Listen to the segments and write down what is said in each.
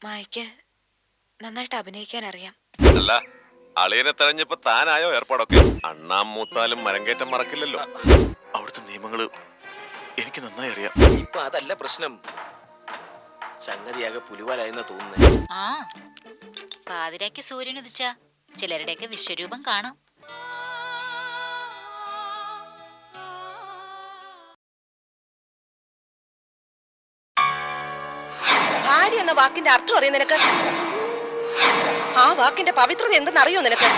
മായക്ക് നന്നായിട്ട് അഭിനയിക്കാൻ അറിയാം. അല്ല, അളിയനെ തെരഞ്ഞപ്പോ താനായോ ഏർപ്പാടൊക്കെ? അണ്ണാം മൂത്താലും മരങ്കേറ്റം മറക്കില്ലല്ലോ. അവിടുത്തെ നിയമങ്ങള് എനിക്ക് നന്നായി അറിയാം. ഇപ്പൊ അതല്ല പ്രശ്നം. സംഗതിയാകെ പുലിവാലായെന്ന തോന്നുന്നേ. ആ പാതിരാക്ക് സൂര്യൻ ഉദിച്ചാ ചിലരുടെയൊക്കെ വിശ്വരൂപം കാണാം. ഭാര്യ എന്ന വാക്കിന്റെ അർത്ഥം അറിയാം നിനക്ക്? ആ വാക്കിന്റെ പവിത്രത എന്തെന്നറിയോ നിനക്ക്?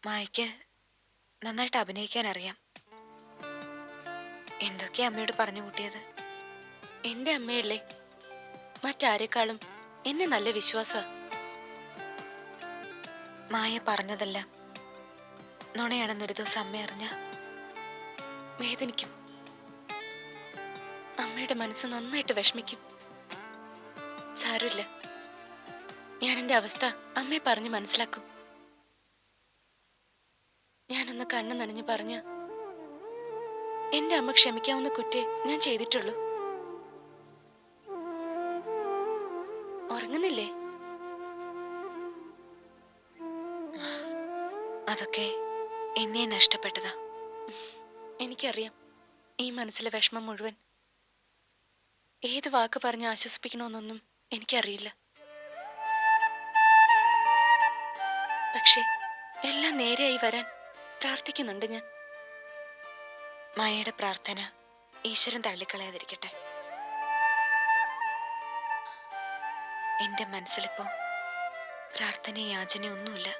മായക്ക് നന്നായിട്ട് അഭിനയിക്കാൻ അറിയാം. എന്തൊക്കെയാ അമ്മയോട് പറഞ്ഞു കൂട്ടിയത്? എന്റെ അമ്മയല്ലേ, മറ്റാരെക്കാളും എന്നെ നല്ല വിശ്വാസ. മായ പറഞ്ഞതെല്ലാം നുണയാണെന്നൊരു ദിവസം അമ്മ അറിഞ്ഞ വേദനിക്കും. അമ്മയുടെ മനസ്സ് നന്നായിട്ട് വിഷമിക്കും. സാരമില്ല, ഞാൻ എന്റെ അവസ്ഥ അമ്മയെ പറഞ്ഞ് മനസ്സിലാക്കും. ഞാനൊന്ന് കണ്ണു നനഞ്ഞു പറഞ്ഞ എന്റെ അമ്മ ക്ഷമിക്കാവുന്ന കുറ്റേ ഞാൻ ചെയ്തിട്ടുള്ളൂ. ഉറങ്ങുന്നില്ലേ? അതൊക്കെ എന്നെ നഷ്ടപ്പെട്ടതാ. എനിക്കറിയാം ഈ മനസ്സിലെ വിഷമം മുഴുവൻ. ഏത് വാക്ക് പറഞ്ഞ് ആശ്വസിപ്പിക്കണമെന്നൊന്നും എനിക്കറിയില്ല. പക്ഷെ എല്ലാം നേരെയായി വരാൻ പ്രാർത്ഥിക്കുന്നുണ്ട് ഞാൻ. മായയുടെ പ്രാർത്ഥന ഈശ്വരൻ തള്ളിക്കളയാതിരിക്കട്ടെ. എന്റെ മനസ്സിലിപ്പോ പ്രാർത്ഥന യാചനയൊന്നുമില്ല.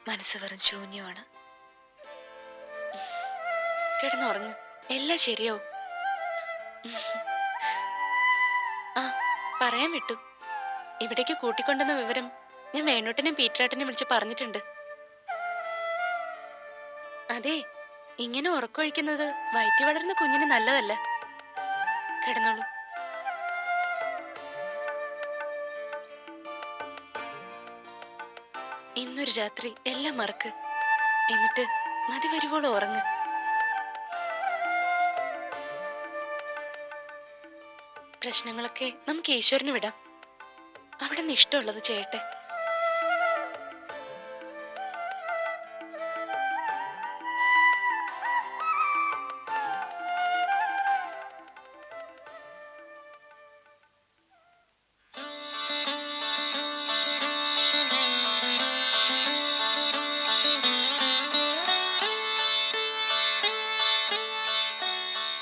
മനസ്സ് വെറും ശൂന്യമാണ്. കിടന്നുറങ്ങ്, എല്ലാം ശരിയാവും. ആ പറയാൻ വിട്ടു, ഇവിടേക്ക് കൂട്ടിക്കൊണ്ടുവന്ന വിവരം ഞാൻ വേണോട്ടനെയും പീറ്ററാട്ടനെയും വിളിച്ച് പറഞ്ഞിട്ടുണ്ട്. അതെ, ഇങ്ങനെ ഉറക്കൊഴിക്കുന്നത് വയറ്റി വളരുന്ന കുഞ്ഞിന് നല്ലതല്ല. കിടന്നോളൂ. ഇന്നൊരു രാത്രി എല്ലാം മറക്ക്, എന്നിട്ട് മതി വരുവോളം ഉറങ്ങ്. പ്രശ്നങ്ങളൊക്കെ നമുക്ക് ഈശ്വരന് വിടാം. അവിടെ നിന്ന് ഇഷ്ടമുള്ളത് ചെയ്യട്ടെ.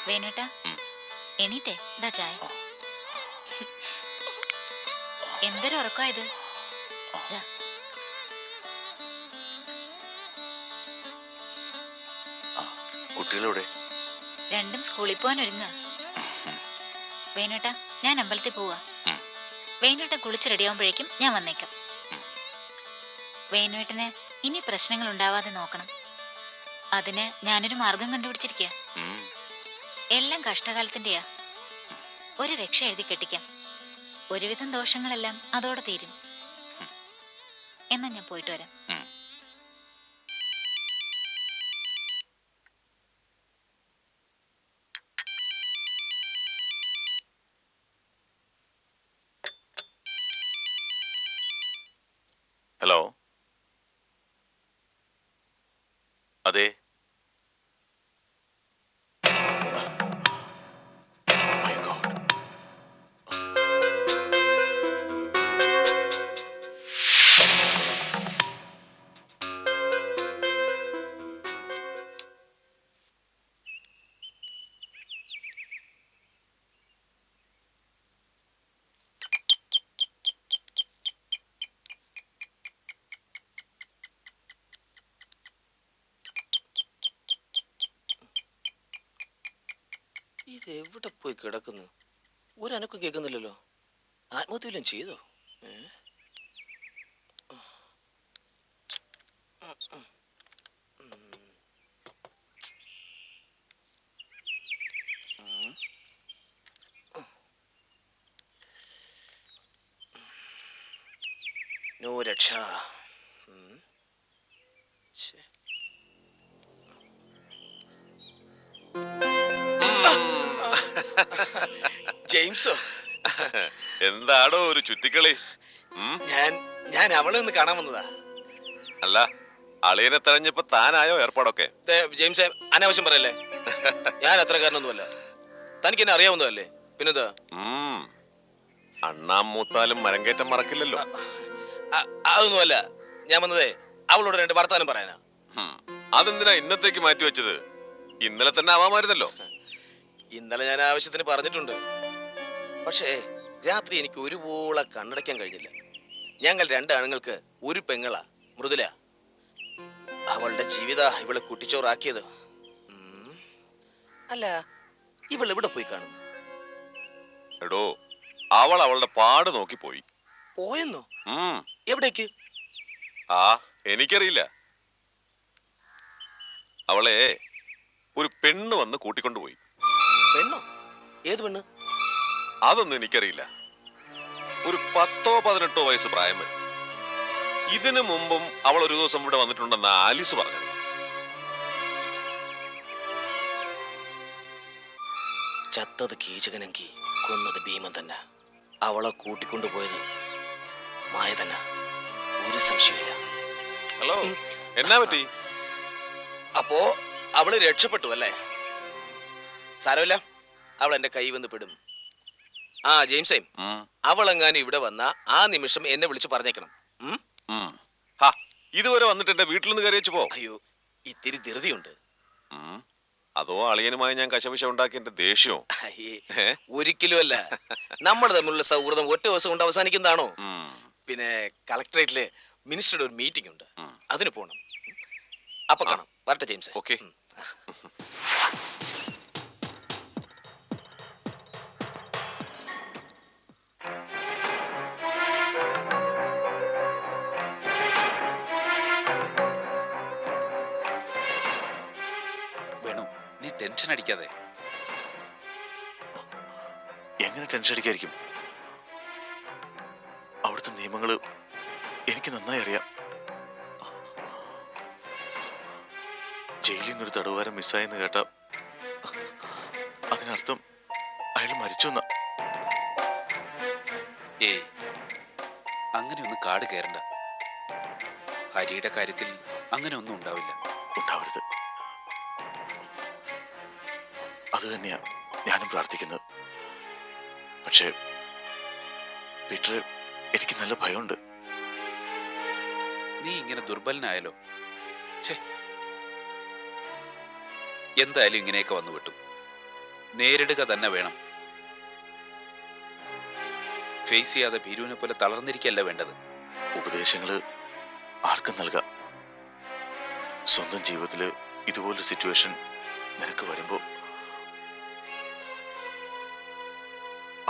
വേണുട്ടാ, എണീറ്റേ, ഇതാ ചായ. എന്തൊരു ഉറക്കമായത്? കുട്ടികളെവിടെ? രണ്ടും സ്കൂളിൽ പോവാൻ ഒരുങ്ങ. വേണുട്ടാ, ഞാൻ അമ്പലത്തിൽ പോവാ. വേണുട്ടൻ കുളിച്ച് റെഡിയാവുമ്പോഴേക്കും ഞാൻ വന്നേക്കാം. വേണുവേട്ടന് ഇനി പ്രശ്നങ്ങൾ ഉണ്ടാവാതെ നോക്കണം. അതിന് ഞാനൊരു മാർഗം കണ്ടുപിടിച്ചിരിക്കുക. എല്ലാം കഷ്ടകാലത്തിന്റെയാ. ഒരു രക്ഷ എഴുതി കെട്ടിക്കാം. ഒരുവിധം ദോഷങ്ങളെല്ലാം അതോടെ തീരും. എന്നാ ഞാൻ പോയിട്ട് വരാം. ഹലോ, അതെ. എവിടെ പോയി കിടക്കുന്നു? ഒരനക്കം കേൾക്കുന്നില്ലല്ലോ. ആത്മഹത്യ വല്ലതും ചെയ്തോ? നോ രക്ഷ. ഛെ. ജെയിംസോ, എന്താടോ ഒരു ചുറ്റിക്കളി? ഞാൻ അവളെ ഒന്ന് കാണാൻ വന്നതാ. അല്ല, അളിയനെ തെരഞ്ഞപ്പോ താനായോ ഏർപ്പാടൊക്കെ? ജെയിംസേ, അനാവശ്യം പറയല്ലേ. ഞാൻ അത്രക്കാരനൊന്നുമല്ല. തനിക്ക് എന്നെ അറിയാവുന്നതല്ലേ. പിന്നെന്താ? അണ്ണാം മൂത്താലും മരങ്കേറ്റം മറക്കില്ലല്ലോ. അതൊന്നുമല്ല. ഞാൻ വന്നതേ അവളോട് രണ്ട് വർത്താനം പറയാനാ. അതെന്തിനാ ഇന്നത്തേക്ക് മാറ്റി വെച്ചത്? ഇന്നലെ തന്നെ ആവാമായിരുന്നല്ലോ. ഇന്നലെ ഞാൻ ആവശ്യത്തിന് പറഞ്ഞിട്ടുണ്ട്. പക്ഷേ രാത്രി എനിക്ക് ഒരുപോലെ കണ്ണടയ്ക്കാൻ കഴിഞ്ഞില്ല. ഞങ്ങൾ രണ്ടാണുങ്ങൾക്ക് ഒരു പെങ്ങളാ, മൃദുല. അവളുടെ ജീവിത ഇവളെ കുട്ടിച്ചോറാക്കിയത്. അല്ല, ഇവൾ എവിടെ പോയി കാണും? എടോ, അവൾ അവളുടെ പാട് നോക്കി പോയി. പോയെന്നോ? എവിടേക്ക്? എനിക്കറിയില്ല. അവളെ ഒരു പെണ്ണ് വന്ന് കൂട്ടിക്കൊണ്ടുപോയി. പെണ്ണോ? ഏത് പെണ്ണ്? അതൊന്നും എനിക്കറിയില്ല. ഒരു 10-18 വയസ്സ് പ്രായം വരും. ഇതിനു മുമ്പും അവൾ ഒരു ദിവസം ഇവിടെ വന്നിട്ടുണ്ടെന്ന് ആലിസ് പറഞ്ഞത്. ചത്തത് കീചകനെങ്കിൽ കൊന്നത് ഭീമൻ തന്നെ. അവളെ കൂട്ടിക്കൊണ്ടുപോയത് മായ തന്നെ. ഒരു സംശയമില്ല. ഹലോ, എന്നാ പറ്റി? അപ്പോ അവള് രക്ഷപ്പെട്ടു അല്ലേ? സാരമില്ല, അവൾ എന്റെ കൈ വന്ന് പെടും. ജെയിംസേ, അവളെങ്ങാനും ഇവിടെ വന്ന ആ നിമിഷം എന്നെ വിളിച്ചു പറഞ്ഞേക്കണം. ഇതുവരെ വന്നിട്ട് എന്റെ വീട്ടിൽ നിന്ന് കയറി വെച്ച് പോ. അയ്യോ, ഇത്തിരി ധൃതിയുണ്ട്. അതോ അളിയനുമായി ഞാൻ കശപിശ ഉണ്ടാക്കി എന്റെ ദേഷ്യവും? ഒരിക്കലും അല്ല. നമ്മൾ തമ്മിലുള്ള സൗഹൃദം ഒറ്റ ദിവസം കൊണ്ട് അവസാനിക്കുന്നതാണോ? പിന്നെ കളക്ടറേറ്റില് മിനിസ്റ്ററുടെ ഒരു മീറ്റിംഗ് ഉണ്ട്, അതിന് പോകണം. അപ്പൊ കാണാം. വരട്ടെ ജെയിംസ്. ഓക്കെ. വേണു, നീ ടെൻഷൻ അടിക്കാതെ. എങ്ങനെ ടെൻഷൻ അടിക്കായിരിക്കും? അവിടുത്തെ നിയമങ്ങള് എനിക്ക് നന്നായി അറിയാം. ജയിലിൽ നിന്നൊരു തടവുകാരൻ മിസ്സായെന്ന് കേട്ട അതിനർത്ഥം അയാൾ മരിച്ചു എന്നാ. ഏയ്, അങ്ങനെയൊന്നും കാട് കയറണ്ട. ഹരിയുടെ കാര്യത്തിൽ അങ്ങനെ ഒന്നും ഉണ്ടാവില്ല. ഉണ്ടാവരുത്. അത് തന്നെയാ ഞാനും പ്രാർത്ഥിക്കുന്നത്. പക്ഷേ പീറ്റർ, എനിക്ക് നല്ല ഭയമുണ്ട്. നീ ഇങ്ങനെ ദുർബലനായാലോ? ഛേ, എന്തായാലും ഇങ്ങനെയൊക്കെ വന്നു വിട്ടു. നേരിടുക തന്നെ വേണം. ഫേസ് ചെയ്യാതെ ഭീരുവിനെ പോലെ തളർന്നിരിക്കല്ല വേണ്ടത്. ഉപദേശങ്ങള് ആർക്കും നൽകാം. സ്വന്തം ജീവിതത്തില് ഇതുപോലൊരു സിറ്റുവേഷൻ നിനക്ക് വരുമ്പോ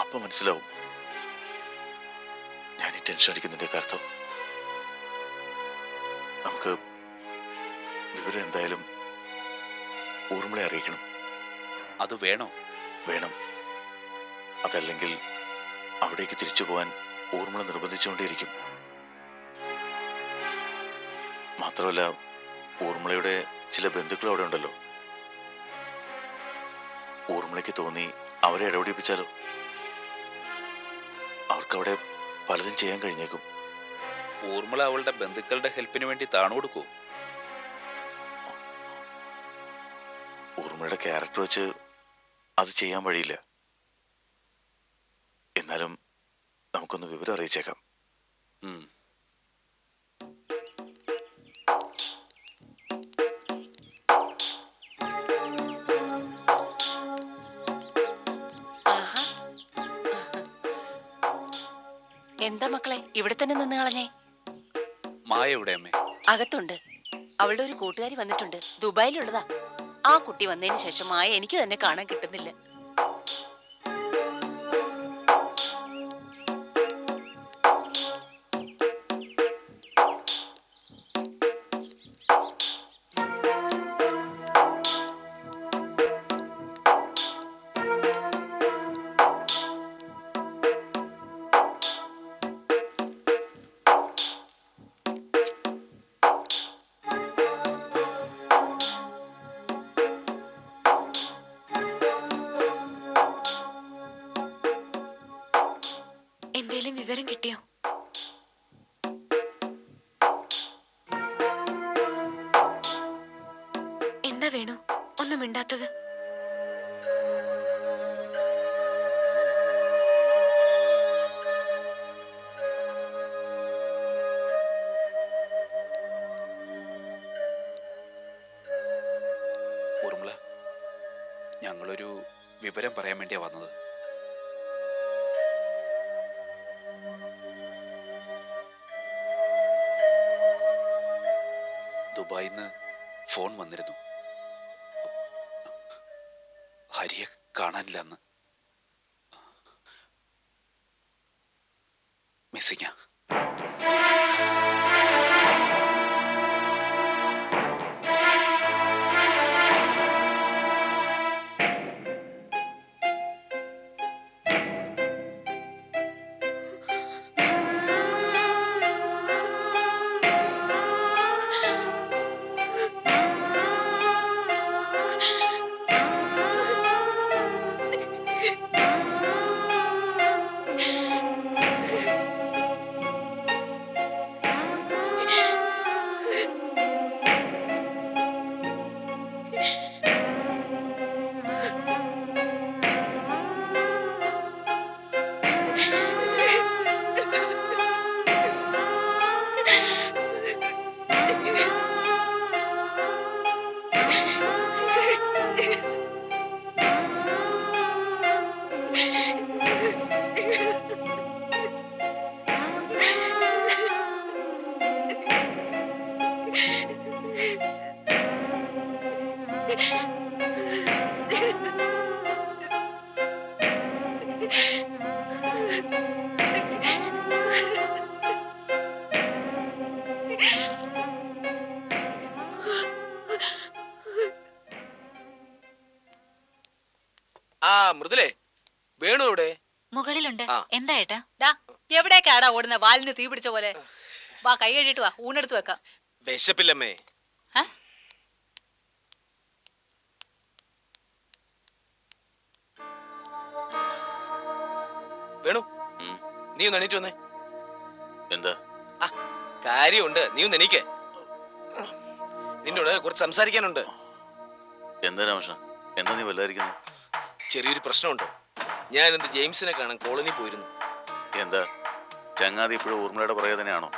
അപ്പൊ മനസ്സിലാവും ഞാൻ ഈ ടെൻഷൻ അടിക്കുന്നതിന്റെ അർത്ഥം. നമുക്ക് വിവരം എന്തായാലും ഊർമിളെ അറിയിക്കണം. അത് വേണോ? വേണം. അതല്ലെങ്കിൽ അവിടേക്ക് തിരിച്ചു പോകാൻ ഊർമിള നിർബന്ധിച്ചുകൊണ്ടേയിരിക്കും. മാത്രമല്ല, ഊർമിളയുടെ ചില ബന്ധുക്കൾ അവിടെ ഉണ്ടല്ലോ. ഊർമിളയ്ക്ക് തോന്നി അവരെ ഇടപെടിപ്പിച്ചാലോ? അവർക്കവിടെ പലതും ചെയ്യാൻ കഴിഞ്ഞേക്കും. ഊർമിള അവളുടെ ബന്ധുക്കളുടെ ഹെൽപ്പിന് വേണ്ടി താണുകൊടുക്കൂ. ഊർമിളയുടെ ക്യാരക്ടർ വെച്ച് അത് ചെയ്യാൻ വഴിയില്ല. എന്നാലും നമുക്കൊന്ന് വിവരം അറിയിച്ചേക്കാം. എന്താ മക്കളെ ഇവിടെ തന്നെ നിന്ന് കളഞ്ഞേ? മായ എവിടെ അമ്മേ? അകത്തുണ്ട്. അവളുടെ ഒരു കൂട്ടുകാരി വന്നിട്ടുണ്ട്, ദുബായിലുള്ളതാ. ആ കുട്ടി വന്നതിന് ശേഷം മായ എനിക്ക് തന്നെ കാണാൻ കിട്ടുന്നില്ല. വിവരം കിട്ടിയോ? എന്താ വേണു ഒന്നും മിണ്ടാത്തത്? ഊർമിള, ഞങ്ങളൊരു വിവരം പറയാൻ വേണ്ടിയാ വന്നത്. ദുബായിൽ നിന്ന് ഫോൺ വന്നിരുന്നു. ഹരിയെ കാണാനില്ല എന്ന്. മിസ്സിങ്ങാ. ആ മൃദുലേ, വേണു എവിടെ? മുകളിലുണ്ട്. ആ. എന്താ ഏട്ടാ? ഡാ എവിടേക്കാടാ ഓടുന്ന വാലിന് തീ പിടിച്ച പോലെ? വാ, കൈ കഴുകിട്ട് വാ, ഊണെടുത്ത് വെക്കാം. വിശപ്പില്ലമ്മേ. ഏ? വേണു, നീ ഒന്ന് എണീറ്റ് വന്നേ. എന്താ? ആ കാര്യമുണ്ട്, നീ ഒന്ന് എണീക്ക്. നിന്നോട് കുറച്ച് സംസാരിക്കാനുണ്ട്. എന്താ രാമകൃഷ്ണ, എന്താ നീ വല്ലാതിരിക്കുന്നത്? ചെറിയൊരു പ്രശ്നമുണ്ട്. ഞാൻ ഇന്ന് ജെയിംസിനെ കാണാൻ കോളനി പോയിരുന്നു. എന്താ ചങ്ങാതി ഇപ്പോഴും ഊർമിളയുടെ പുറകെ തന്നെയാണോ?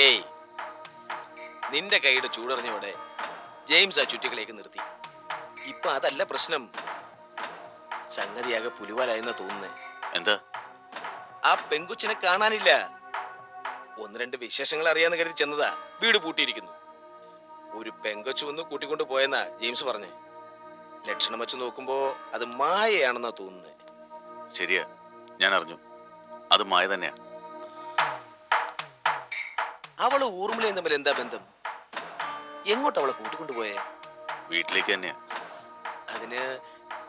ഏയ്, നിന്റെ കൈയുടെ ചൂടറിഞ്ഞോടെ ജെയിംസ് ആ ചുറ്റികളേക്ക് നിർത്തി. ഇപ്പൊ അതല്ല പ്രശ്നം. സംഗതിയാകെ പുലിവാലായെന്നാ തോന്നുന്നേ. എന്താ? ആ പെങ്കുച്ചിനെ കാണാനില്ല. ഒന്ന് രണ്ട് വിശേഷങ്ങൾ അറിയാന്ന് കരുതി ചെന്നതാ. വീട് പൂട്ടിയിരിക്കുന്നു. ഒരു പെങ്കൊച്ചു ഒന്ന് കൂട്ടിക്കൊണ്ട് പോയെന്നാ ജെയിംസ് പറഞ്ഞേ. ലക്ഷണം വെച്ച് നോക്കുമ്പോ അത് മായയാണെന്നാ തോന്നുന്നേ. ശരിയാ, ഞാൻ അറിഞ്ഞു. അത് മായ തന്നെയാ. അവള് ഊർമിളയും തമ്മിൽ എന്താ ബന്ധം? എങ്ങോട്ട് അവളെ കൂട്ടിക്കൊണ്ടുപോയേ? വീട്ടിലേക്ക് തന്നെയാ. അതിന്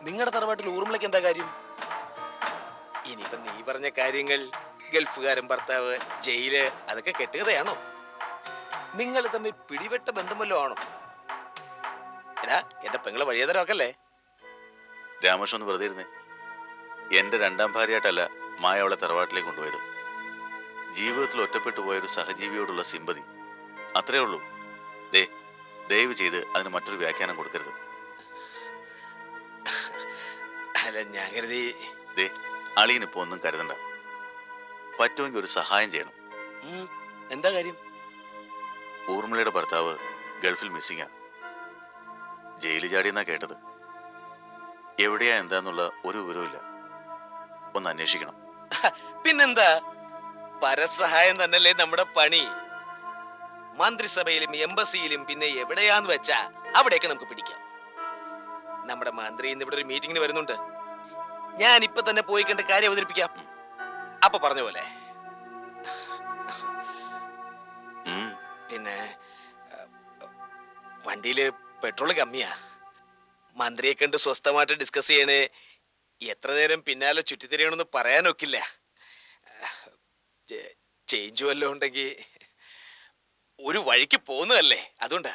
നിങ്ങളുടെ തറവാട്ടിൽ ഊർമിളയ്ക്ക് എന്താ കാര്യം? ഇനിയിപ്പൊ നീ പറഞ്ഞ കാര്യങ്ങൾ, ഗൾഫുകാരൻ ഭർത്താവ്, ജയില്, അതൊക്കെ കെട്ടുകഥയാണോ? നിങ്ങൾ തമ്മിൽ പിടിവെട്ട ബന്ധം വല്ലോ ആണോ? എടാ, എന്റെ പെങ്ങളെ വഴിയതരമൊക്കല്ലേ? രാമകൃഷ്ണൻ ഒന്ന് വെറുതെ ഇരുന്നേ. എന്റെ രണ്ടാം ഭാര്യയായിട്ടല്ല മായ അവളെ തറവാട്ടിലേക്ക് കൊണ്ടുപോയത്. ജീവിതത്തിൽ ഒറ്റപ്പെട്ടു പോയൊരു സഹജീവിയോടുള്ള സിമ്പതി, അത്രേ ഉള്ളൂ. ദയവ് ചെയ്ത് അതിന് മറ്റൊരു വ്യാഖ്യാനം കൊടുക്കരുത്. അല്ല, ഞാൻ കരുതി. അളിയനിപ്പോ ഒന്നും കരുതണ്ട. പറ്റുമെങ്കിൽ ഒരു സഹായം ചെയ്യണം. എന്താ കാര്യം? ഊർമിളയുടെ ഭർത്താവ് ഗൾഫിൽ മിസ്സിങ്ങാ. ജയിലിൽ ചാടിയെന്നാ കേട്ടത്. എവിടെയാ എന്താന്നുള്ള ഒരു വിവരവുമില്ല. ഒന്ന് അന്വേഷിക്കണം. പിന്നെന്താ, പരസഹായം തന്നെയല്ലേ നമ്മുടെ പണി. മന്ത്രിസഭയിലും എംബസിയിലും പിന്നെ എവിടെയാന്ന് വെച്ചാ അവിടെയൊക്കെ നമുക്ക് പിടിക്കാം. നമ്മുടെ മന്ത്രി ഇന്ന് ഇവിടെ ഒരു മീറ്റിംഗിന് വരുന്നുണ്ട്. ഞാൻ ഇപ്പൊ തന്നെ പോയി കണ്ട് കാര്യം അവതരിപ്പിക്കാം. അപ്പൊ പറഞ്ഞ പോലെ. പിന്നെ വണ്ടിയില് പെട്രോൾ കമ്മിയാ. മന്ത്രിയെ കണ്ട് സ്വസ്ഥമായിട്ട് ഡിസ്കസ് ചെയ്യണേ. എത്ര നേരം പിന്നാലെ ചുറ്റിത്തിരിയണമെന്ന് പറയാനൊക്കില്ല. ചേഞ്ച് വല്ലതും ഉണ്ടെങ്കിൽ ഒരു വഴിക്ക് പോകുന്നതല്ലേ, അതുകൊണ്ടാ.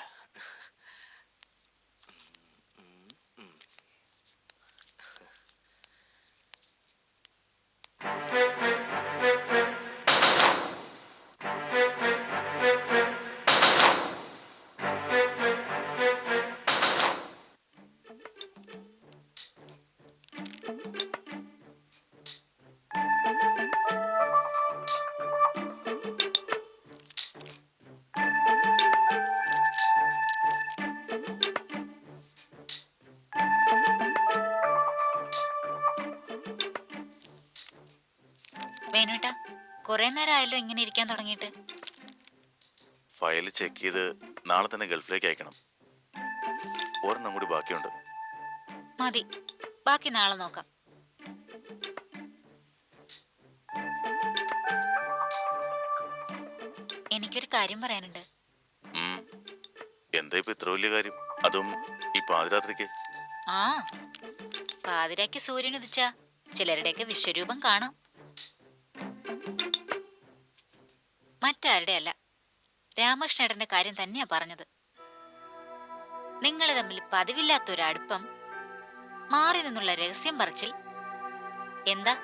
കുറെ നേരം ആയല്ലോ ഇങ്ങനെ ഇരിക്കാൻ തുടങ്ങിയിട്ട്. ഫയൽ ചെക്ക് ചെയ്ത് നാളെ തന്നെ ഗൾഫിലേക്ക് അയക്കണം. ഒരെണ്ണം കൂടി ബാക്കിയുണ്ട്. മതി, ബാക്കി നാളെ നോക്കാം. എനിക്കൊരു കാര്യം പറയാനുണ്ട്. എന്താ ഇപ്പൊ ഇത്ര വലിയ കാര്യം, അതും ഈ പാതിരാത്രിക്ക്? ആ, പാതിരാക്ക് സൂര്യൻ ഉദിച്ചാ ചിലരുടെയൊക്കെ വിശ്വരൂപം കാണാം. മറ്റാരുടെ അല്ല, രാമകൃഷ്ണേട്ടന്റെ കാര്യം തന്നെയാ പറഞ്ഞത്. നിങ്ങൾ തമ്മിൽ പതിവില്ലാത്തൊരടുപ്പം, മാറി നിന്നുള്ള രഹസ്യം പറച്ചിൽ. എന്താ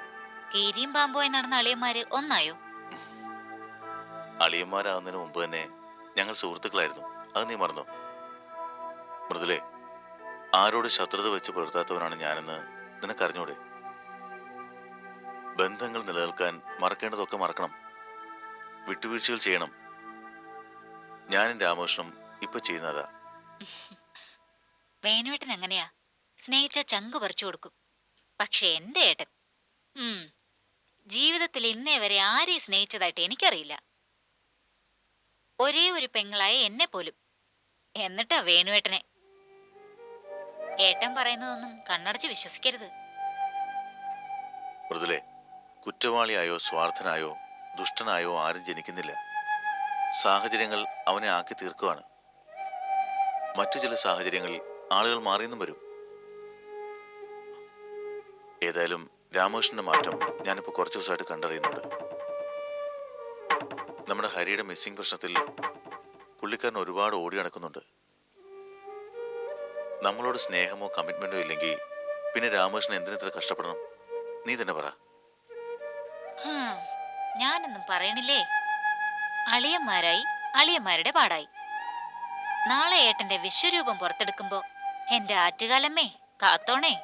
കീരിയും പാമ്പോയി നടന്ന അളിയന്മാര് ഒന്നായോ? അളിയന്മാരാകുന്നതിന് മുമ്പ് തന്നെ ഞങ്ങൾ സുഹൃത്തുക്കളായിരുന്നു. അത് നീ മറന്നോ? മൃദുലേ, ആരോട് ശത്രുത വെച്ച് പുലർത്താത്തവനാണ് ഞാനെന്ന് നിനക്കറിഞ്ഞൂടെ? ബന്ധങ്ങൾ നിലനിൽക്കാൻ മറക്കേണ്ടതൊക്കെ മറക്കണം, വിട്ടുവീഴ്ചകൾ ചെയ്യണം. ഞാനും രാമകൃഷ്ണനും ഇപ്പൊ ചെയ്യുന്നതാ. വേണുവേട്ടൻ അങ്ങനെയാ, സ്നേഹിച്ച ചങ്ക് പറിച്ചു കൊടുക്കും. പക്ഷെ എന്റെ ഏട്ടൻ ജീവിതത്തിൽ ഇന്നേ വരെ ആരെയും സ്നേഹിച്ചതായിട്ട് എനിക്കറിയില്ല. ഒരേ ഒരു പെങ്ങളായ എന്നെ പോലും. എന്നിട്ടാ വേണുവേട്ടനെ. ഏട്ടൻ പറയുന്നതൊന്നും കണ്ണടച്ച് വിശ്വസിക്കരുത്. മൃദുലേ, കുറ്റവാളിയായോ സ്വാർത്ഥനായോ ദുഷ്ടനായോ ആരും ജനിക്കുന്നില്ല. സാഹചര്യങ്ങൾ അവനെ ആക്കി തീർക്കുവാണ്. മറ്റു ചില സാഹചര്യങ്ങളിൽ ആളുകൾ മാറിയെന്നും വരും. ഏതായാലും രാമകൃഷ്ണന്റെ മാറ്റം ഞാനിപ്പോൾ കുറച്ചു ദിവസമായിട്ട് കണ്ടറിയുന്നുണ്ട്. നമ്മുടെ ഹരിയുടെ മിസ്സിംഗ് പ്രശ്നത്തിൽ പുള്ളിക്കാരൻ ഒരുപാട് ഓടി നടക്കുന്നുണ്ട്. നമ്മളോട് സ്നേഹമോ കമ്മിറ്റ്മെന്റോ ഇല്ലെങ്കിൽ പിന്നെ രാമകൃഷ്ണൻ എന്തിനിത്ര കഷ്ടപ്പെടണം? നീ തന്നെ പറ. ഞാനൊന്നും പറയണില്ലേ. അളിയന്മാരായി അളിയന്മാരുടെ പാടായി. നാളെ ഏട്ടന്റെ വിശ്വരൂപം പുറത്തെടുക്കുമ്പോ എന്റെ ആറ്റുകാലമ്മേ കാത്തോണേ.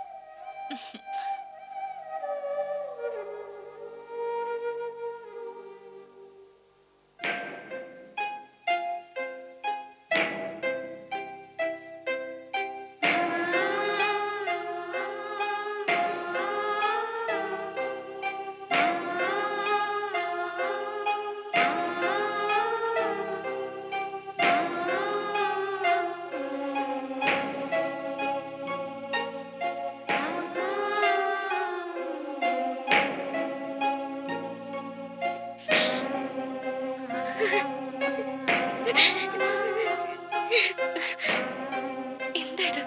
എന്താ ഇത്?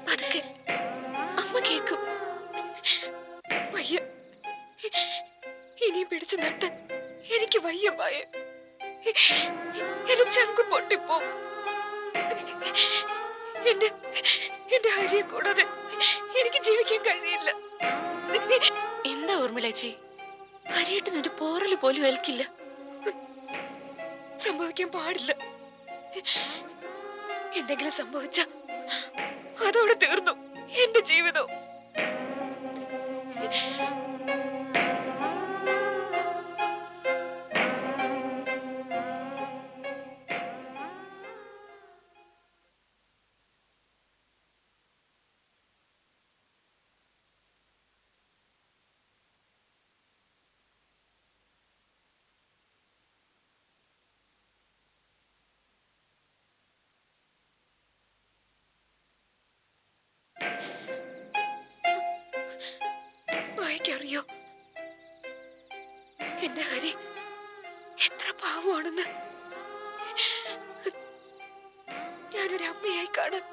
പതുക്കെ, അമ്മ കേക്കും. വയ്യ, ഇനിയും പിടിച്ചു നിർത്താൻ എനിക്ക് വയ്യ. ഭയ എന്റെ ചങ്കു പൊട്ടിപ്പോ. എന്റെ ഹരിയെ കൂടാതെ എനിക്ക് ജീവിക്കാൻ കഴിയില്ല. എന്താ ഊർമിളേച്ചി, ഹരിയേട്ടനൊരു പോറല് പോലും ഏൽക്കില്ല. സംഭവിക്കാൻ പാടില്ല. എന്തെങ്കിലും സംഭവിച്ച അതോടെ തീർന്നു എന്റെ ജീവിതം. അറിയോ എന്റെ ഹരി എത്ര പാവമാണെന്ന്? ഞാനൊരു അമ്മയായി കാണാൻ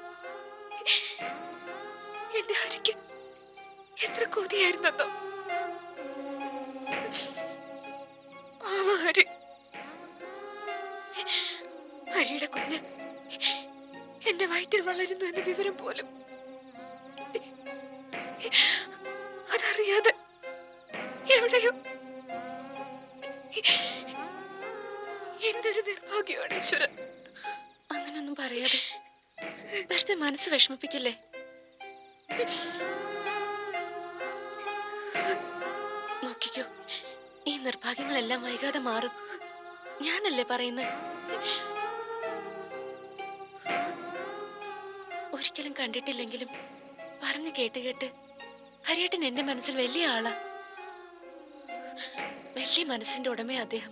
എന്റെ ഹരിക്ക് എത്ര കൊതിയായിരുന്നോ. പാവ ഹരി. ഹരിയുടെ കുഞ്ഞ് എന്റെ വയറ്റിൽ വളരുന്നു എന്ന വിവരം പോലും അതറിയാതെ എവിടെയോ. എന്തൊരു നിർഭാഗ്യമാണ് ഈശ്വരൻ. അങ്ങനൊന്നും പറയാതെ വെറുതെ മനസ്സ് വിഷമിപ്പിക്കല്ലേ. നോക്കിക്കോ, ഈ നിർഭാഗ്യങ്ങളെല്ലാം വൈകാതെ മാറും. ഞാനല്ലേ പറയുന്നത്. ഒരിക്കലും കണ്ടിട്ടില്ലെങ്കിലും പറഞ്ഞു കേട്ട് കേട്ട് ഹരിയേട്ടൻ എന്റെ മനസ്സിൽ വലിയ ആളാ. വലിയ മനസ്സിന്റെ ഉടമ അദ്ദേഹം.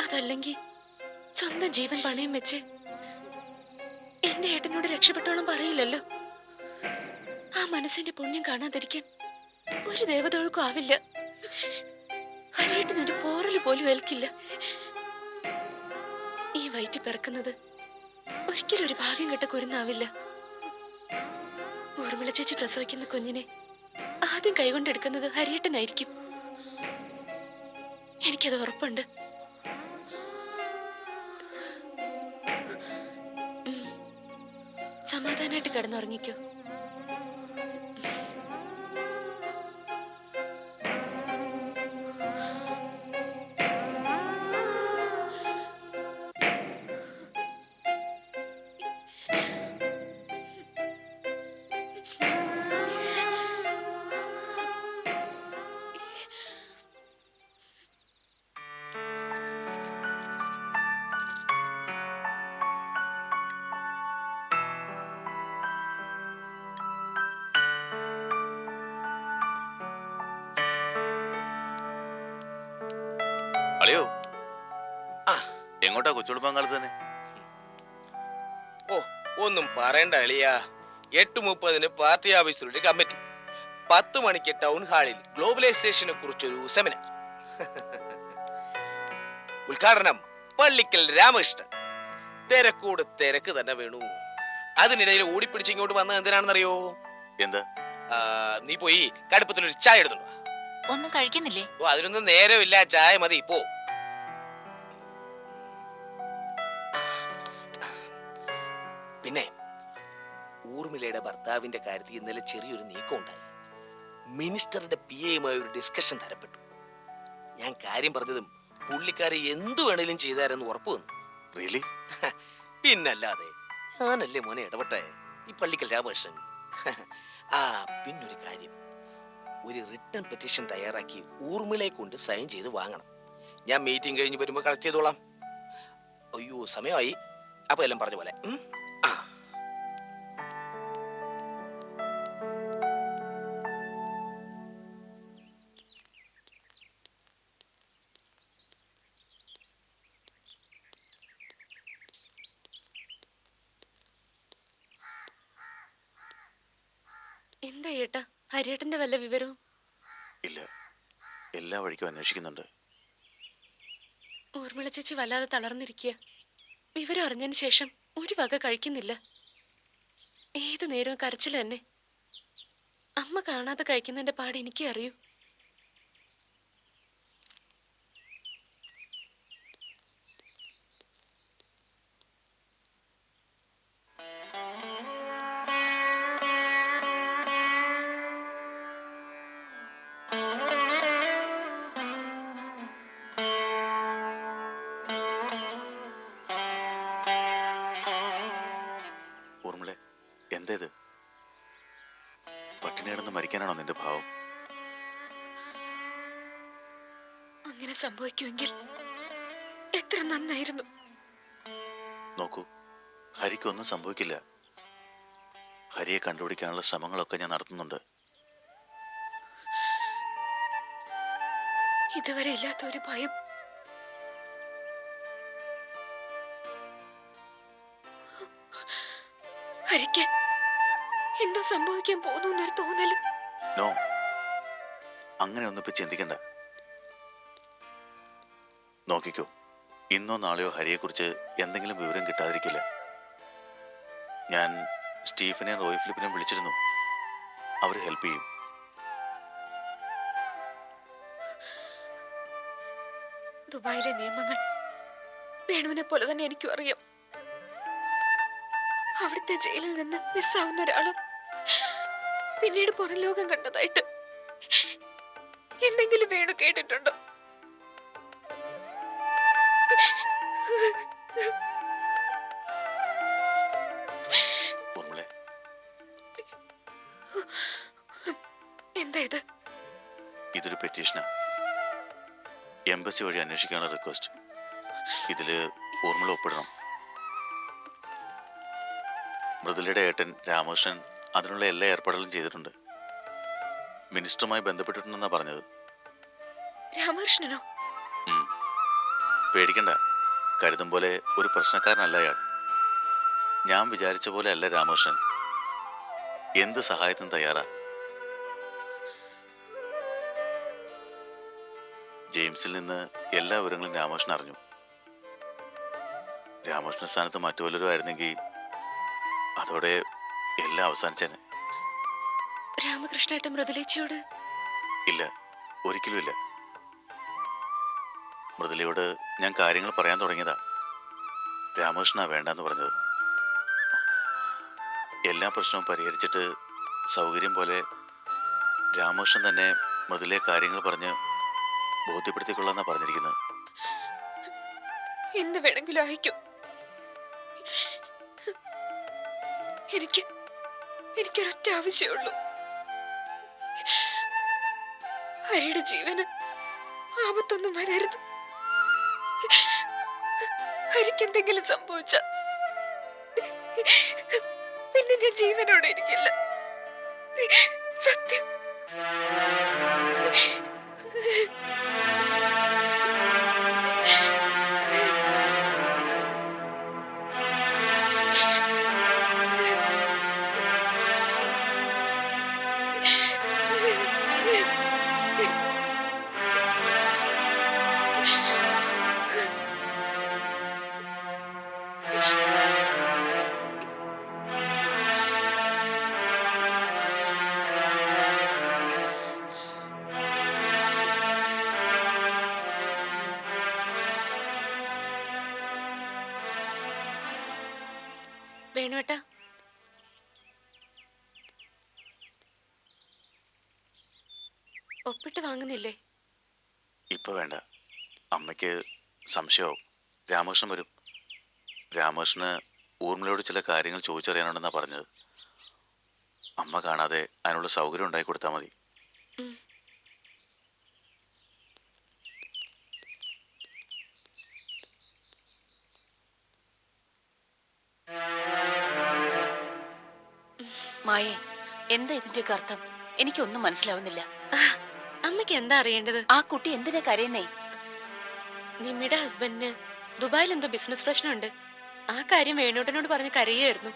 അതല്ലെങ്കിൽ സ്വന്തം ജീവൻ പണയം വെച്ച് എന്റെ ഏട്ടനോട് രക്ഷപ്പെട്ടോളം പറയില്ലല്ലോ. ആ മനസ്സിന്റെ പുണ്യം കാണാതിരിക്കാൻ ഒരു ദേവതകൾക്കും ആവില്ല. ഹരിയേട്ടനൊരു പോറല് പോലും ഏൽക്കില്ല. ഈ വയറ്റി പിറക്കുന്നത് ഒരിക്കലും ഒരു ഭാഗ്യം കെട്ട കുരുന്നാവില്ല. ഊർമിള ചേച്ചി പ്രസവിക്കുന്ന കുഞ്ഞിനെ ആദ്യം കൈകൊണ്ടെടുക്കുന്നത് ഹരിയേട്ടനായിരിക്കും. എനിക്കത് ഉറപ്പുണ്ട്. സമാധാനായിട്ട് കിടന്നുറങ്ങിക്കോ. അളിയോ ആ. എങ്ങോട്ടാ കൊച്ചുടുപ്പാങ്കാലത്ത് തന്നെ? ഓ, ഒന്നും പറയണ്ട അളിയാ. 8:30 പാർട്ടി ഓഫീസിലൊരു കമ്മിറ്റി, 10 മണിക്ക് ടൗൺ ഹാളിൽ ഗ്ലോബലൈസേഷനെ കുറിച്ചൊരു സെമിനാർ, ഉദ്ഘാടനം പള്ളിക്കൽ രാമകൃഷ്ണൻ. തിരക്കൂട് തിരക്ക് തന്നെ വേണു. അതിനിടയിൽ ഓടിപ്പിടിച്ച് ഇങ്ങോട്ട് വന്നത് എന്തിനാണെന്നറിയോ? എന്താ? നീ പോയി കടുപ്പത്തിലൊരു ചായ എടുത്തുണ്ടോ? ഒന്നും കഴിക്കുന്നില്ലേ? ഓ, അതിനൊന്നും നേരമില്ല, ചായ മതി പോ. പിന്നെ ഊർമിളയുടെ ഭർത്താവിന്റെ കാര്യത്തിൽ ഇന്നലെ ചെറിയൊരു നീക്കം ഉണ്ടായി. മിനിസ്റ്ററുടെ PA-യുമായി ഒരു ഡിസ്കഷൻ തരപ്പെട്ടു. ഞാൻ കാര്യം പറഞ്ഞതും പുള്ളിക്കാരെ എന്തു വേണേലും ചെയ്താരെന്ന് ഉറപ്പു വന്നു. റിയലി? പിന്നല്ലാതെ ഞാനല്ലേ മോനെ ഇടപെട്ടേ, ഈ പള്ളിക്കൽ രാമകൃഷ്ണൻ. ആ, പിന്നൊരു കാര്യം, ഒരു റിട്ടേൺ പെറ്റീഷൻ തയ്യാറാക്കി ഊർമിളയെ കൊണ്ട് സൈൻ ചെയ്ത് വാങ്ങണം. ഞാൻ മീറ്റിംഗ് കഴിഞ്ഞ് വരുമ്പോൾ കളക്ട് ചെയ്തോളാം. അയ്യോ, സമയമായി. അപ്പൊ എല്ലാം പറഞ്ഞ പോലെ. ആ, എന്താ ഏട്ടാ, ഹരിയേട്ടന്റെ വല്ല വിവരവും? ഇല്ല, എല്ലാ വഴിക്കും അന്വേഷിക്കുന്നുണ്ട്. ഊർമിള ചേച്ചി വല്ലാതെ തളർന്നിരിക്കുക. വിവരം അറിഞ്ഞതിന് ശേഷം ഒരു വക കഴിക്കുന്നില്ല. ഏതു നേരവും കരച്ചിൽ തന്നെ. അമ്മ കാണാതെ കഴിക്കുന്നതിന്റെ പാട് എനിക്കേ അറിയൂ. ഊർമിളെ, എന്തേത്? പട്ടിണി കിടന്ന് മരിക്കാനാണോ നിന്റെ ഭാവം? അങ്ങനെ സംഭവിക്കുമെങ്കിൽ എത്ര നന്നായിരുന്നു. നോക്കൂ, ഹരിക്കൊന്നും സംഭവിക്കില്ല. ഹരിയെ കണ്ടുപിടിക്കാനുള്ള ശ്രമങ്ങളൊക്കെ ഞാൻ നടത്തുന്നുണ്ട്. ഇതുവരെ ഇല്ലാത്ത ഒരു ഭയം. ഹരിക്ക് എന്തോ സംഭവിക്കാൻ പോകുന്നു എന്നൊരു തോന്നല്. നോ, അങ്ങനെയൊന്നും ഇപ്പൊ ചിന്തിക്കണ്ട. നോക്കിക്കോ, ഇന്നോ നാളെയോ ഹരിയെക്കുറിച്ച് എന്തെങ്കിലും വിവരം കിട്ടാതിരിക്കില്ല. ഞാൻ സ്റ്റീഫനെയും റോയ് ഫിലിപ്പിനെയും വിളിച്ചിരുന്നു. അവർ ഹെൽപ്പ് ചെയ്യും. ദുബായിലെ നിയമങ്ങൾ വേണുവിനെ പോലെ തന്നെ എനിക്കും അറിയാം. അവിടുത്തെ ജയിലിൽ നിന്ന് മിസ്സാവുന്ന ഒരാളും പിന്നീട് പുറം ലോകം കണ്ടതായിട്ട് എന്തെങ്കിലും വേണു കേട്ടിട്ടുണ്ടോ? ഊർമിളെ, എന്താ ഇത്? ഇതൊരു പെറ്റീഷനാ. എംബസി വഴി അന്വേഷിക്കാനുള്ള റിക്വസ്റ്റ്. ഇതില് ഊർമിള ഒപ്പിടണം. മൃദുലയുടെ ഏട്ടൻ രാമകൃഷ്ണൻ അതിനുള്ള എല്ലാ ഏർപ്പാടുകളും ചെയ്തിട്ടുണ്ട്. മിനിസ്റ്ററുമായി ബന്ധപ്പെട്ടിട്ടുണ്ടെന്നാ പറഞ്ഞത്. രാമകൃഷ്ണനോ? ഉം. പേടിക്കണ്ട, കരുതും പോലെ ഒരു പ്രശ്നക്കാരനല്ല അയാൾ. ഞാൻ വിചാരിച്ച പോലെ അല്ല രാമകൃഷ്ണൻ. എന്ത് സഹായത്തിനും തയ്യാറാ. ജെയിംസിൽ നിന്ന് എല്ലാ വിവരങ്ങളും രാമകൃഷ്ണൻ അറിഞ്ഞു. രാമകൃഷ്ണ സ്ഥാനത്ത് മറ്റു വല്ലവരും ആയിരുന്നെങ്കിൽ അതോടെ എല്ലാം അവസാനിച്ചേനെ. രാമകൃഷ്ണേട്ടൻ മൃദുലേച്ചിയോട്? ഇല്ല, ഒരിക്കലുമില്ല. മൃദുലയോട് ഞാൻ കാര്യങ്ങൾ പറയാൻ തുടങ്ങിയതാ. രാമകൃഷ്ണ വേണ്ടെന്ന് പറഞ്ഞത്. എല്ലാ പ്രശ്നവും പരിഹരിച്ചിട്ട് സൗകര്യം പോലെ രാമകൃഷ്ണൻ തന്നെ മൃദുലയെ കാര്യങ്ങൾ പറഞ്ഞ് ബോധ്യപ്പെടുത്തിക്കൊള്ളാന്നാ പറഞ്ഞിരിക്കുന്നത്. എന്ത് വേണമെങ്കിലും അയക്കും. എനിക്കൊരൊറ്റ ആവശ്യമുള്ളൂ. ഹരിയുടെ ജീവന് ആപത്തൊന്നും വരരുത്. ഹരിക്കെന്തെങ്കിലും സംഭവിച്ച പിന്നെ ഞാൻ ജീവനോടെ ഇരിക്കില്ല. സത്യം. വേണുവേട്ടാ, ഒപ്പിട്ട് വാങ്ങുന്നില്ലേ? ഇപ്പൊ വേണ്ട, അമ്മയ്ക്ക് സംശയമാവും. രാമകൃഷ്ണൻ വരും. രാമകൃഷ്ണന് ഊർമിളയോട് ചില കാര്യങ്ങൾ ചോദിച്ചറിയാനുണ്ടെന്നാ പറഞ്ഞത്. അമ്മ കാണാതെ അതിനുള്ള സൗകര്യം ഉണ്ടാക്കി കൊടുത്താൽ മതി. മായേ, എന്താ ഇതിന്റെയൊക്കെ അർത്ഥം? എനിക്കൊന്നും മനസ്സിലാവുന്നില്ല. അമ്മയ്ക്ക് എന്താ അറിയേണ്ടത്? ആ കുട്ടി എന്തിനാ കരയുന്നേ? നിമ്മിയുടെ ഹസ്ബൻഡിന് ദുബായിൽ എന്തോ ബിസിനസ് പ്രശ്നമുണ്ട്. ആ കാര്യം വേണുട്ടനോട് പറഞ്ഞ് കരയായിരുന്നു.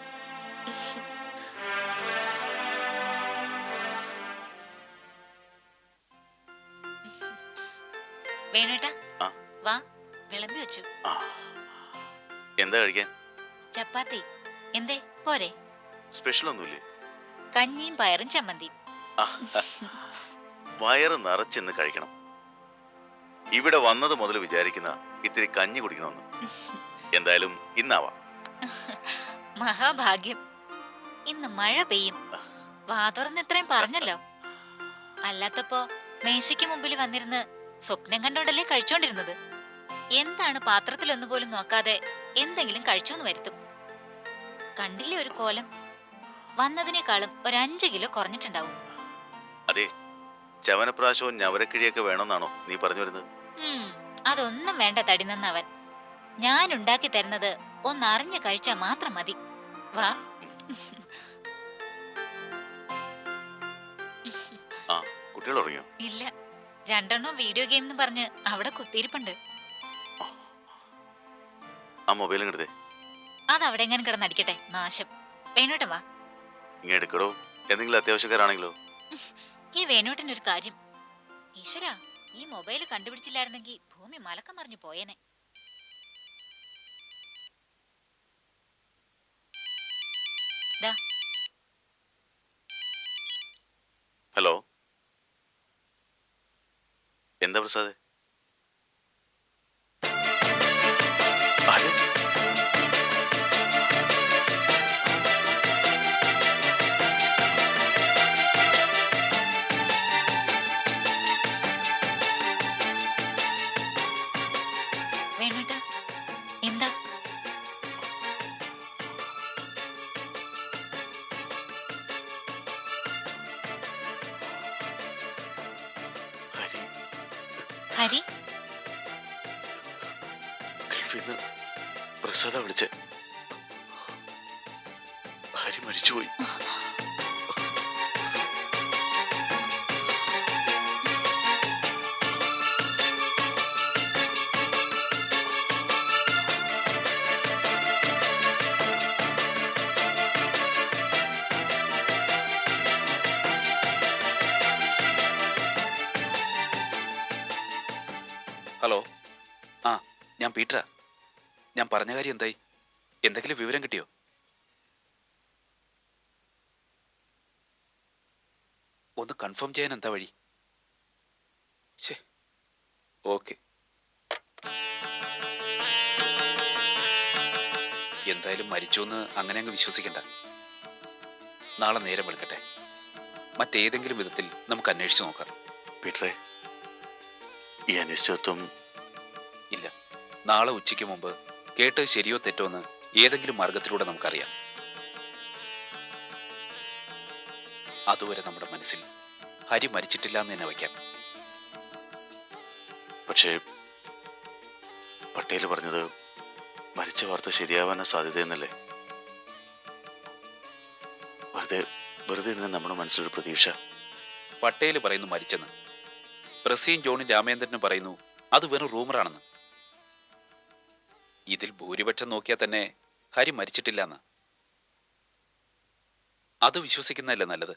വേണുട്ടാ, ആ. വാ, വിളമ്പി വെച്ചു. എന്താ കഴിക്കാൻ? ചപ്പാത്തി. എന്തേ പോരെ? സ്പെഷ്യൽ ഒന്നുമില്ലേ? കഞ്ഞിയും പയറും ചമ്മന്തിയും. വയറ് നിറച്ചെന്ന് കഴിക്കണം. ഇവിടെ വന്നത് മുതൽ വിചാരിക്കുന്ന ഇത്തിരി കഞ്ഞി കുടിക്കണമെന്ന്. എന്തായാലും ഇന്നാവാ. മഹാഭാഗ്യം. ഇന്ന് മഴ പെയ്യും. വാ തുറന്ന് ഇത്രയും പറഞ്ഞല്ലോ. അല്ലാത്തപ്പോ മേശയ്ക്ക് മുമ്പിൽ വന്നിരുന്ന് സ്വപ്നം കണ്ടോണ്ടല്ലേ കഴിച്ചോണ്ടിരുന്നത്. എന്താണ് പാത്രത്തിലൊന്നു പോലും നോക്കാതെ എന്തെങ്കിലും കഴിച്ചോന്ന് വരുത്തും. കണ്ടില്ലേ ഒരു കോലം? വന്നതിനേക്കാളും ഒരു 5 കിലോ കുറഞ്ഞിട്ടുണ്ടാവും. അതെ, ചവനപ്രാശവും ഞവരക്കിഴിയൊക്കെ വേണമെന്നാണോ നീ പറഞ്ഞു വരുന്നത്? അതൊന്നും വേണ്ട തടി നന്നവൻ. ഞാൻ ഉണ്ടാക്കി തരുന്നത് ഒന്നറിഞ്ഞു കഴിച്ചാ മാത്രം മതി. വാ. ആ, കുട്ടികൾ ഉറങ്ങിയോ? ഇല്ല, 2 വീഡിയോ ഗെയിം എന്ന് പറഞ്ഞ് അവിടെ കുത്തിയിരിപ്പുണ്ട്. ആ മൊബൈലും കിടതേ. അതവിടെ എങ്ങനെ കിടന്നടിക്കട്ടെ, നാശം. വേണോട്ടൻ വാ. ഇങ്ങനെ എടുക്കടോ, എന്തെങ്കിലും അത്യാവശ്യക്കാരാണെങ്കിലോ? ഈ വേണോട്ടനൊരു കാര്യം. ഈശ്വരാ, ഈ മൊബൈൽ കണ്ടുപിടിച്ചില്ലായിരുന്നെങ്കിൽ ഭൂമി മലക്കം മറിഞ്ഞു പോയേനെ. ഹലോ, എന്താ പ്രസാദ്? വേണോട്ടാ, എന്താ? ഹരി, ഗൾഫിന്ന് പ്രസാദ വിളിച്ച് ഹരി മരിച്ചുപോയി. ഹലോ. ആ, ഞാൻ പീറ്ററാ. ഞാൻ പറഞ്ഞ കാര്യം എന്തായി? എന്തെങ്കിലും വിവരം കിട്ടിയോ? ഒന്ന് കൺഫേം ചെയ്യാൻ എന്താ വഴി? ശേ, ഓക്കെ. എന്തായാലും മരിച്ചു എന്ന് അങ്ങനെ അങ്ങ് വിശ്വസിക്കണ്ട. നാളെ നേരം വെളുക്കട്ടെ. മറ്റേതെങ്കിലും വിധത്തിൽ നമുക്ക് അന്വേഷിച്ചു നോക്കാം. പീറ്ററെ, ഈ അനിശ്ചിതത്വം ഇല്ല, നാളെ ഉച്ചയ്ക്ക് മുമ്പ് കേട്ടത് ശരിയോ തെറ്റോ എന്ന് ഏതെങ്കിലും മാർഗത്തിലൂടെ നമുക്കറിയാം. അതുവരെ നമ്മുടെ മനസ്സിൽ ഹരി മരിച്ചിട്ടില്ല എന്ന് തന്നെ വയ്ക്കാം. പക്ഷേ പട്ടേൽ പറഞ്ഞത് മരിച്ച വാർത്ത ശരിയാവാനാ സാധ്യതയെന്നല്ലേ? വെറുതെ തന്നെ നമ്മുടെ മനസ്സിലൊരു പ്രതീക്ഷ. പട്ടേൽ പറയുന്നു മരിച്ചെന്ന്. പ്രസീൻ ജോണും രാമേന്ദ്രനും പറയുന്നു അത് വെറും റൂമറാണെന്ന്. ഇതിൽ ഭൂരിപക്ഷം നോക്കിയാൽ തന്നെ ഹരി മരിച്ചിട്ടില്ല എന്ന്. അത് വിശ്വസിക്കുന്നതല്ലേ നല്ലത്.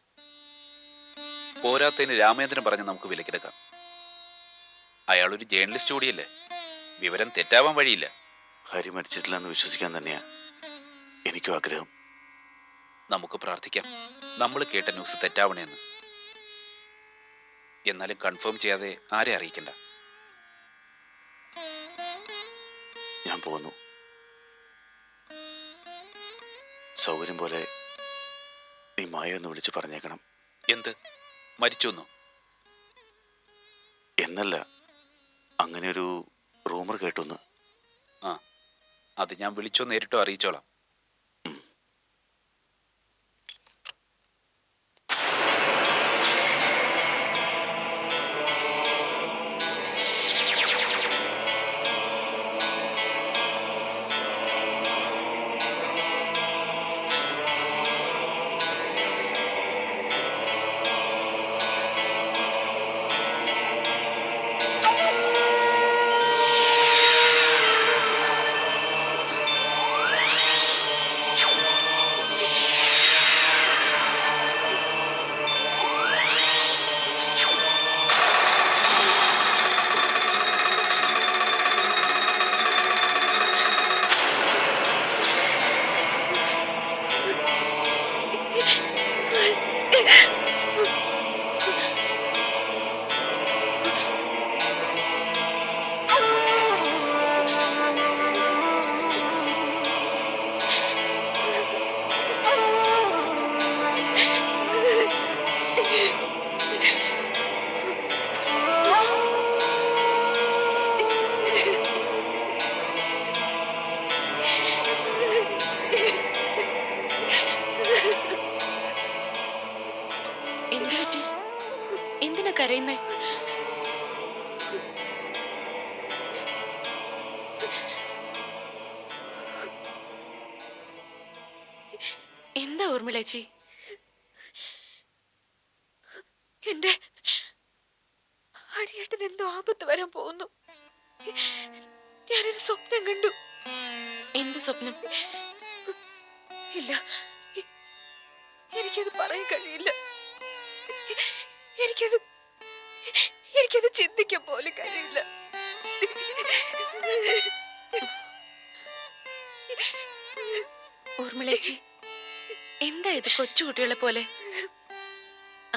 പോരാത്തതിന് രാമേന്ദ്രൻ പറഞ്ഞ് നമുക്ക് വിലക്കെടുക്കാം. അയാളൊരു ജേർണലിസ്റ്റ് കൂടിയല്ലേ, വിവരം തെറ്റാവാൻ വഴിയില്ല. ഹരി മരിച്ചിട്ടില്ല എന്ന് വിശ്വസിക്കാൻ തന്നെയാ എനിക്കും ആഗ്രഹം. നമുക്ക് പ്രാർത്ഥിക്കാം നമ്മൾ കേട്ട ന്യൂസ് തെറ്റാവണേന്ന്. എന്നാലും കൺഫേം ചെയ്യാതെ ആരെ അറിയിക്കണ്ട. ഞാൻ പോകുന്നു. സൗകര്യം പോലെ നീ മായ ഒന്ന് വിളിച്ച് പറഞ്ഞേക്കണം. എന്ത്? മരിച്ചോന്നോ? എന്നല്ല, അങ്ങനെയൊരു റൂമർ കേട്ടൊന്ന്. ആ, അത് ഞാൻ വിളിച്ചോ നേരിട്ടോ അറിയിച്ചോളാം. എന്തു പറ്റി? എന്തിനാ കരയുന്നേ? എന്താ ഊർമിളേച്ചി? എന്റെ ഹരിയേട്ടൻ എന്തോ ആപത്ത് വരാൻ പോകുന്നു. ഞാനൊരു സ്വപ്നം കണ്ടു. എന്ത് സ്വപ്നം? ഇല്ല, എനിക്കത് പറയാൻ കഴിയില്ല. എനിക്കത് ചിന്തിക്കാൻ പോലും കഴിയില്ല. ഊർമിളേച്ചി, എന്താ ഇത് കൊച്ചുകുട്ടികളെ പോലെ?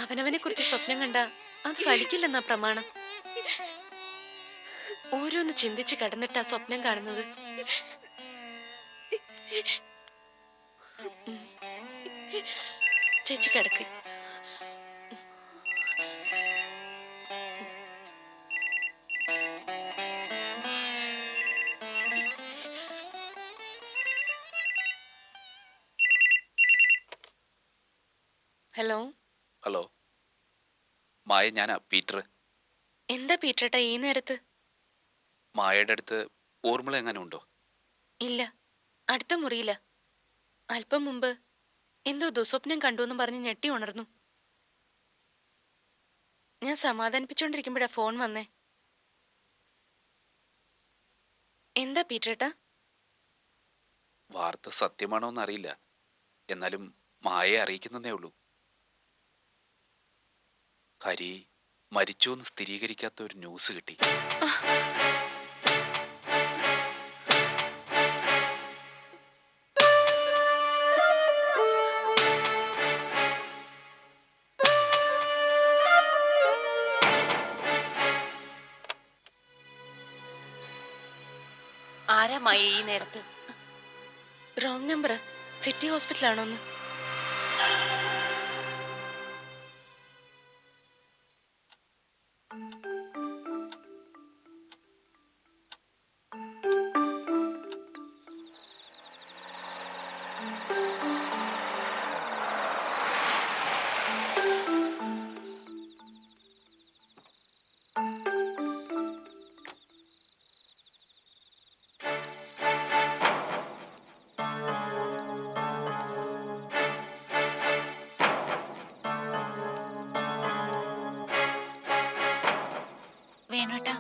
അവനവനെ കുറിച്ച് സ്വപ്നം കണ്ട അത് ഫലിക്കില്ലെന്നാ പ്രമാണം. ഓരോന്ന് ചിന്തിച്ച് കടന്നിട്ടാ സ്വപ്നം കാണുന്നത്. ചേച്ചി കിടക്ക്. ഹലോ. ഹലോ മായ, ഞാനാ പീറ്റർ. എന്താ പീറ്റേട്ടാ ഈ നേരത്ത്? മായയുടെ അടുത്ത് ഓർമ്മ എങ്ങനെ ഉണ്ടോ? ഇല്ല, അടുത്ത മുറിയില്ല. അല്പം മുമ്പ് എന്തോ ദുസ്വപ്നം കണ്ടു എന്ന് പറഞ്ഞ് ഞെട്ടി ഉണർന്നു. ഞാൻ സമാധാനിപ്പിച്ചോണ്ടിരിക്കുമ്പോഴാ ഫോൺ വന്നേ. എന്താ പീറ്റേട്ടാ? വാർത്ത സത്യമാണോ എന്നറിയില്ല, എന്നാലും മായയെ അറിയിക്കുന്നതേ ഉള്ളൂ. ഹരി മരിച്ചു എന്ന് സ്ഥിരീകരിക്കാത്ത ഒരു ന്യൂസ് കിട്ടി. ആരാ മായ ഈ നേരത്ത്? Wrong number. സിറ്റി ഹോസ്പിറ്റലാണോന്ന്? വേണോട്ടാ,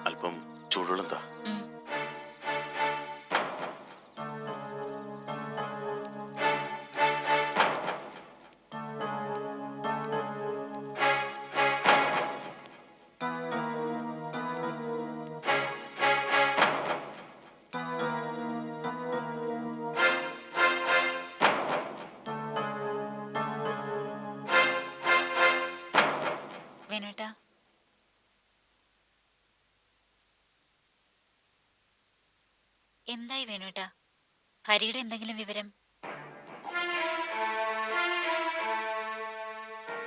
അല്പം ചൂടുവെള്ളം താ. ഉം. വേണോട്ടാ, എന്തായി വേണോട്ടാ? ഹരിയുടെ എന്തെങ്കിലും വിവരം?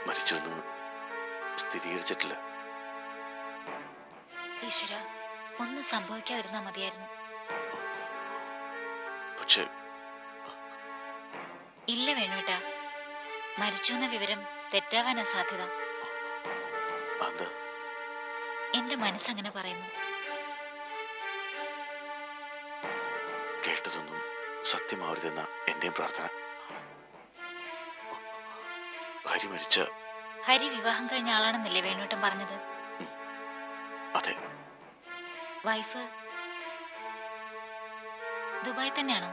മരിച്ചൊന്ന് സ്ഥിരീകരിച്ചിട്ടില്ല. ഈശ്വര, ഒന്നും സംഭവിക്കാതിരുന്നാ മതിയായിരുന്നു. പക്ഷെ ഇല്ല വേണോട്ടാ, മരിച്ചു എന്ന വിവരം തെറ്റാവാനാ സാധ്യത. എന്താ? എന്റെ മനസ്സങ്ങനെ പറയുന്നു. കേട്ടതൊന്നും സത്യമാവരുതെന്ന എന്റെയും പ്രാർത്ഥന. ഹരി മരിച്ച ഹരി വിവാഹം കഴിഞ്ഞ ആളാണെന്നല്ലേ വേണോട്ടം പറഞ്ഞത്? അതെ. വൈഫ് ദുബായ് തന്നെയാണോ?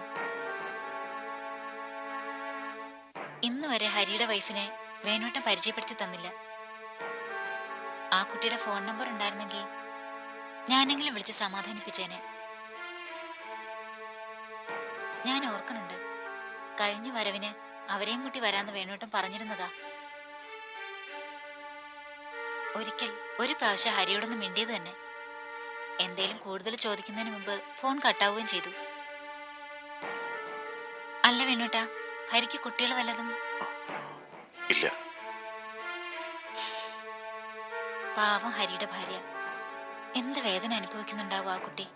ഇന്ന് വരെ ഹരിയുടെ വൈഫിനെ വേണോട്ടം പരിചയപ്പെടുത്തി തന്നില്ല. ആ കുട്ടിയുടെ ഫോൺ നമ്പർ ഉണ്ടായിരുന്നെങ്കിൽ ഞാനെങ്കിലും വിളിച്ച് സമാധാനിപ്പിച്ചേനെ. ഞാൻ ഓർക്കണുണ്ട്, കഴിഞ്ഞ വരവിന് അവരെയും കൂട്ടി വരാന്ന് വേണോട്ടം പറഞ്ഞിരുന്നതാ. ഒരിക്കൽ ഒരു പ്രാവശ്യം ഹരിയോടൊന്ന് മിണ്ടിയത് തന്നെ. എന്തേലും കൂടുതൽ ചോദിക്കുന്നതിന് മുമ്പ് ഫോൺ കട്ടാവുകയും ചെയ്തു. അല്ല വേണോട്ടാ, ഹരിക്ക് കുട്ടികൾ വല്ലതും? ഇല്ല. പാവം ഹരിയുടെ ഭാര്യ എന്ത് വേദന അനുഭവിക്കുന്നുണ്ടാവും ആ കുട്ടി.